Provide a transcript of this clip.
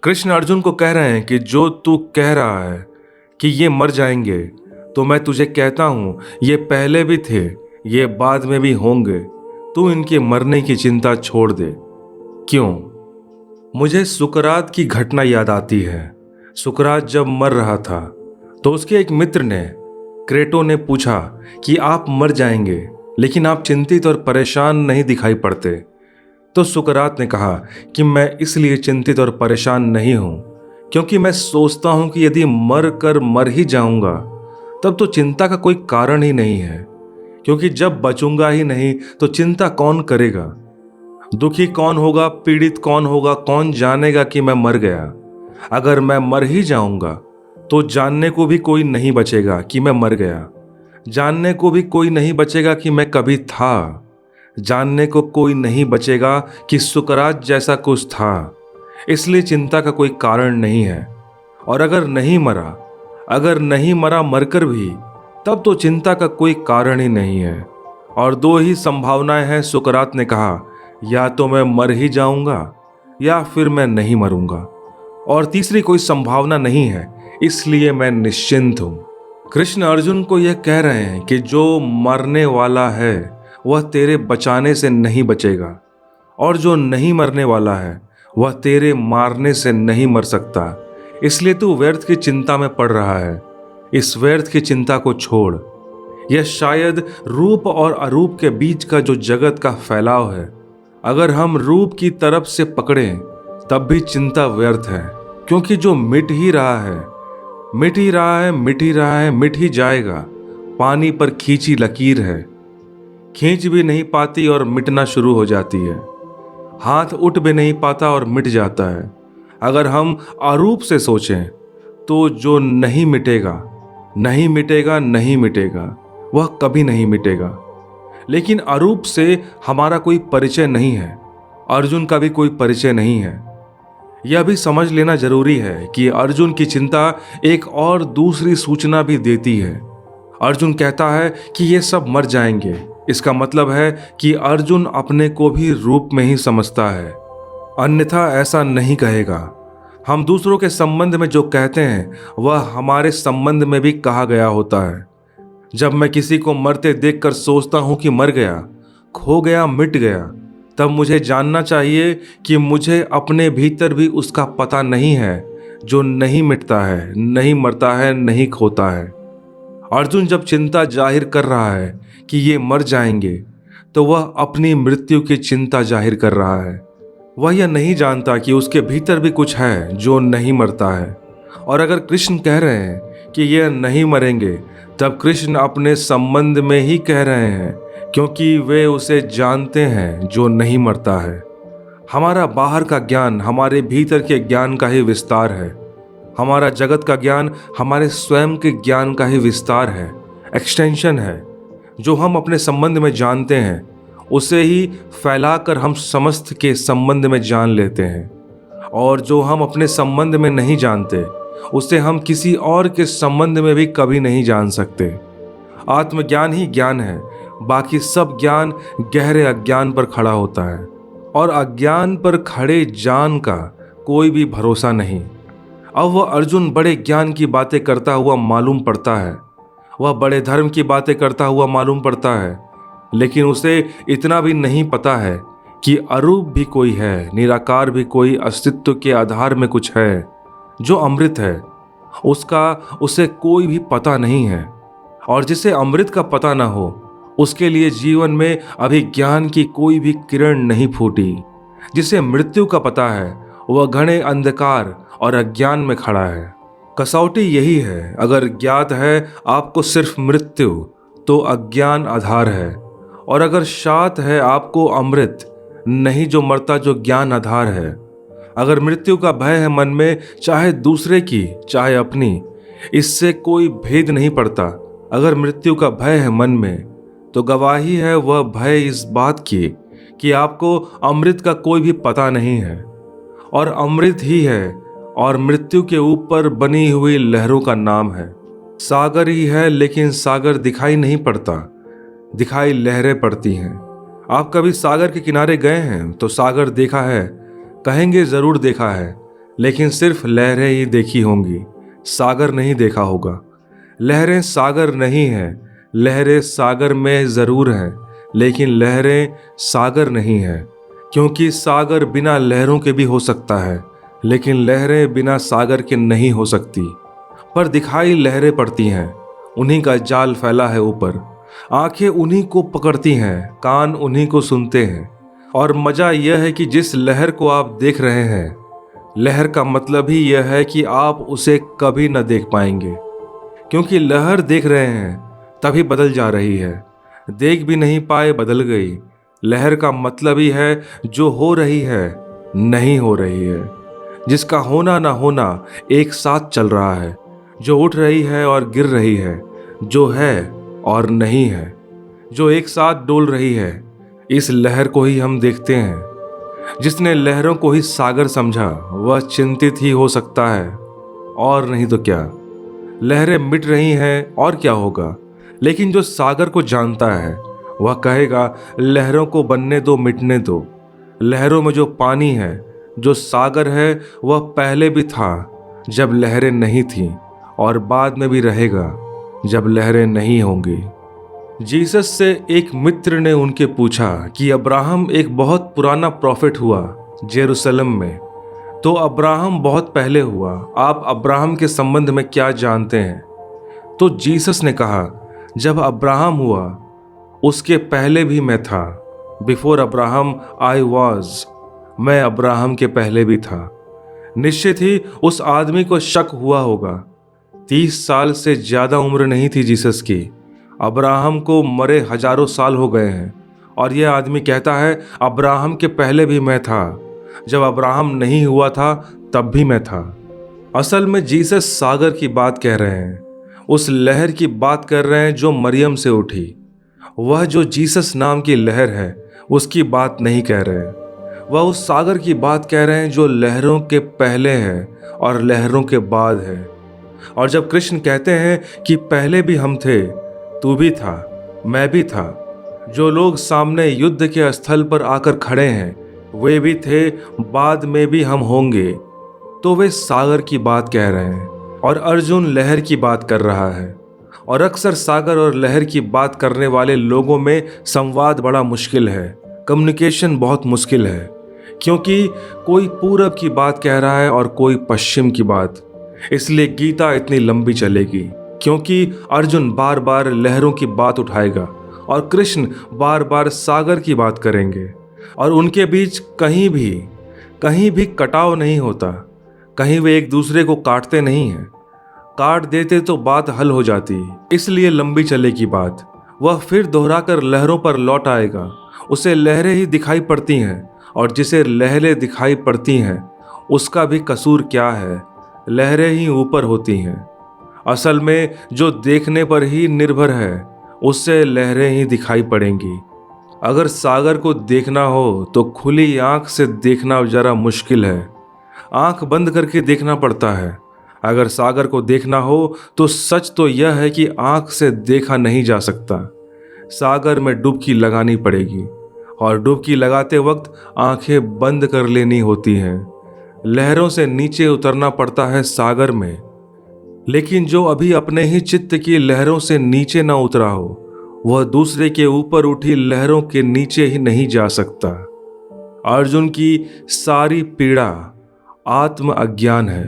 कृष्ण अर्जुन को कह रहे हैं कि जो तू कह रहा है कि ये मर जाएंगे, तो मैं तुझे कहता हूँ ये पहले भी थे, ये बाद में भी होंगे। तू इनके मरने की चिंता छोड़ दे। क्यों? मुझे सुकरात की घटना याद आती है। सुकरात जब मर रहा था तो उसके एक मित्र ने, क्रेटो ने पूछा कि आप मर जाएंगे, लेकिन आप चिंतित और परेशान नहीं दिखाई पड़ते। तो सुकरात ने कहा कि मैं इसलिए चिंतित और परेशान नहीं हूं क्योंकि मैं सोचता हूं कि यदि मर कर मर ही जाऊंगा तब तो चिंता का कोई कारण ही नहीं है, क्योंकि जब बचूंगा ही नहीं तो चिंता कौन करेगा? दुखी कौन होगा, पीड़ित कौन होगा, कौन जानेगा कि मैं मर गया? अगर मैं मर ही जाऊंगा तो जानने को भी कोई नहीं बचेगा कि मैं मर गया। जानने को भी कोई नहीं बचेगा कि मैं कभी था। जानने को कोई नहीं बचेगा कि सुकरात जैसा कुछ था। इसलिए चिंता का कोई कारण नहीं है। और अगर नहीं मरा मरकर भी, तब तो चिंता का कोई कारण ही नहीं है। और दो ही संभावनाएं हैं, सुकरात ने कहा, या तो मैं मर ही जाऊंगा या फिर मैं नहीं मरूंगा, और तीसरी कोई संभावना नहीं है, इसलिए मैं निश्चिंत हूं। कृष्ण अर्जुन को यह कह रहे हैं कि जो मरने वाला है वह तेरे बचाने से नहीं बचेगा, और जो नहीं मरने वाला है वह तेरे मारने से नहीं मर सकता। इसलिए तू व्यर्थ की चिंता में पड़ रहा है। इस व्यर्थ की चिंता को छोड़। यह शायद रूप और अरूप के बीच का जो जगत का फैलाव है, अगर हम रूप की तरफ से पकड़ें तब भी चिंता व्यर्थ है, क्योंकि जो मिट ही रहा है, मिट ही रहा है, मिट ही रहा है, मिट ही जाएगा। पानी पर खींची लकीर है, खींच भी नहीं पाती और मिटना शुरू हो जाती है। हाथ उठ भी नहीं पाता और मिट जाता है। अगर हम अरूप से सोचें तो जो नहीं मिटेगा, नहीं मिटेगा, नहीं मिटेगा, वह कभी नहीं मिटेगा। लेकिन अरूप से हमारा कोई परिचय नहीं है, अर्जुन का भी कोई परिचय नहीं है। यह भी समझ लेना जरूरी है कि अर्जुन की चिंता एक और दूसरी सूचना भी देती है। अर्जुन कहता है कि ये सब मर जाएंगे। इसका मतलब है कि अर्जुन अपने को भी रूप में ही समझता है, अन्यथा ऐसा नहीं कहेगा। हम दूसरों के संबंध में जो कहते हैं वह हमारे संबंध में भी कहा गया होता है। जब मैं किसी को मरते देखकर सोचता हूं कि मर गया, खो गया, मिट गया, तब मुझे जानना चाहिए कि मुझे अपने भीतर भी उसका पता नहीं है, जो नहीं मिटता है, नहीं मरता है, नहीं खोता है। अर्जुन जब चिंता जाहिर कर रहा है कि ये मर जाएंगे, तो वह अपनी मृत्यु की चिंता जाहिर कर रहा है। वह यह नहीं जानता कि उसके भीतर भी कुछ है जो नहीं मरता है। और अगर कृष्ण कह रहे हैं कि यह नहीं मरेंगे, तब कृष्ण अपने संबंध में ही कह रहे हैं, क्योंकि वे उसे जानते हैं जो नहीं मरता है। हमारा बाहर का ज्ञान हमारे भीतर के ज्ञान का ही विस्तार है। हमारा जगत का ज्ञान हमारे स्वयं के ज्ञान का ही विस्तार है, एक्सटेंशन है। जो हम अपने संबंध में जानते हैं उसे ही फैलाकर हम समस्त के संबंध में जान लेते हैं, और जो हम अपने संबंध में नहीं जानते उसे हम किसी और के संबंध में भी कभी नहीं जान सकते। आत्मज्ञान ही ज्ञान है, बाकी सब ज्ञान गहरे अज्ञान पर खड़ा होता है, और अज्ञान पर खड़े जान का कोई भी भरोसा नहीं। अब वह अर्जुन बड़े ज्ञान की बातें करता हुआ मालूम पड़ता है, वह बड़े धर्म की बातें करता हुआ मालूम पड़ता है, लेकिन उसे इतना भी नहीं पता है कि अरूप भी कोई है, निराकार भी कोई अस्तित्व के आधार में कुछ है जो अमृत है। उसका उसे कोई भी पता नहीं है, और जिसे अमृत का पता ना हो उसके लिए जीवन में अभी ज्ञान की कोई भी किरण नहीं फूटी। जिसे मृत्यु का पता है वह घने अंधकार और अज्ञान में खड़ा है। कसौटी यही है, अगर ज्ञात है आपको सिर्फ मृत्यु तो अज्ञान आधार है, और अगर शात है आपको अमृत, नहीं जो मरता, जो ज्ञान आधार है। अगर मृत्यु का भय है मन में, चाहे दूसरे की चाहे अपनी, इससे कोई भेद नहीं पड़ता। अगर मृत्यु का भय है मन में तो गवाही है वह भय इस बात की कि आपको अमृत का कोई भी पता नहीं है, और अमृत ही है और मृत्यु के ऊपर बनी हुई लहरों का नाम है। सागर ही है, लेकिन सागर दिखाई नहीं पड़ता, दिखाई लहरें पड़ती हैं। आप कभी सागर के किनारे गए हैं तो सागर देखा है, कहेंगे जरूर देखा है, लेकिन सिर्फ लहरें ही देखी होंगी, सागर नहीं देखा होगा। लहरें सागर नहीं हैं, लहरें सागर में ज़रूर हैं, लेकिन लहरें सागर नहीं हैं, क्योंकि सागर बिना लहरों के भी हो सकता है, लेकिन लहरें बिना सागर के नहीं हो सकती। पर दिखाई लहरें पड़ती हैं, उन्हीं का जाल फैला है ऊपर। आंखें उन्हीं को पकड़ती हैं, कान उन्हीं को सुनते हैं। और मज़ा यह है कि जिस लहर को आप देख रहे हैं, लहर का मतलब ही यह है कि आप उसे कभी न देख पाएंगे, क्योंकि लहर देख रहे हैं तभी बदल जा रही है। देख भी नहीं पाए, बदल गई। लहर का मतलब ही है जो हो रही है नहीं हो रही है, जिसका होना ना होना एक साथ चल रहा है, जो उठ रही है और गिर रही है, जो है और नहीं है, जो एक साथ डोल रही है। इस लहर को ही हम देखते हैं। जिसने लहरों को ही सागर समझा वह चिंतित ही हो सकता है, और नहीं तो क्या। लहरें मिट रही हैं और क्या होगा, लेकिन जो सागर को जानता है वह कहेगा लहरों को बनने दो, मिटने दो। लहरों में जो पानी है, जो सागर है, वह पहले भी था जब लहरें नहीं थीं, और बाद में भी रहेगा जब लहरें नहीं होंगी। जीसस से एक मित्र ने उनके पूछा कि अब्राहम एक बहुत पुराना प्रॉफिट हुआ जेरूशलेम में, तो अब्राहम बहुत पहले हुआ, आप अब्राहम के संबंध में क्या जानते हैं? तो जीसस ने कहा, जब अब्राहम हुआ उसके पहले भी मैं था। बिफोर अब्राहम आई वॉज, मैं अब्राहम के पहले भी था। निश्चित ही उस आदमी को शक हुआ होगा। 30 साल से ज़्यादा उम्र नहीं थी जीसस की। अब्राहम को मरे हजारों साल हो गए हैं, और यह आदमी कहता है अब्राहम के पहले भी मैं था। जब अब्राहम नहीं हुआ था तब भी मैं था। असल में जीसस सागर की बात कह रहे हैं, उस लहर की बात कर रहे हैं जो मरियम से उठी। वह जो जीसस नाम की लहर है उसकी बात नहीं कह रहे हैं। वह उस सागर की बात कह रहे हैं जो लहरों के पहले है और लहरों के बाद है। और जब कृष्ण कहते हैं कि पहले भी हम थे, तू भी था, मैं भी था, जो लोग सामने युद्ध के स्थल पर आकर खड़े हैं वे भी थे, बाद में भी हम होंगे, तो वे सागर की बात कह रहे हैं। और अर्जुन लहर की बात कर रहा है। और अक्सर सागर और लहर की बात करने वाले लोगों में संवाद बड़ा मुश्किल है, कम्युनिकेशन बहुत मुश्किल है, क्योंकि कोई पूरब की बात कह रहा है और कोई पश्चिम की बात। इसलिए गीता इतनी लंबी चलेगी, क्योंकि अर्जुन बार बार लहरों की बात उठाएगा और कृष्ण बार बार सागर की बात करेंगे, और उनके बीच कहीं भी कटाव नहीं होता। कहीं वे एक दूसरे को काटते नहीं हैं। काट देते तो बात हल हो जाती, इसलिए लंबी चलेगी बात। वह फिर दोहराकर लहरों पर लौट आएगा। उसे लहरें ही दिखाई पड़ती हैं, और जिसे लहरें दिखाई पड़ती हैं उसका भी कसूर क्या है, लहरें ही ऊपर होती हैं। असल में जो देखने पर ही निर्भर है उससे लहरें ही दिखाई पड़ेंगी। अगर सागर को देखना हो तो खुली आंख से देखना जरा मुश्किल है, आंख बंद करके देखना पड़ता है। अगर सागर को देखना हो तो सच तो यह है कि आंख से देखा नहीं जा सकता। सागर में डुबकी लगानी पड़ेगी, और डुबकी लगाते वक्त आंखें बंद कर लेनी होती हैं। लहरों से नीचे उतरना पड़ता है सागर में, लेकिन जो अभी अपने ही चित्त की लहरों से नीचे ना उतरा हो वह दूसरे के ऊपर उठी लहरों के नीचे ही नहीं जा सकता। अर्जुन की सारी पीड़ा आत्म अज्ञान है।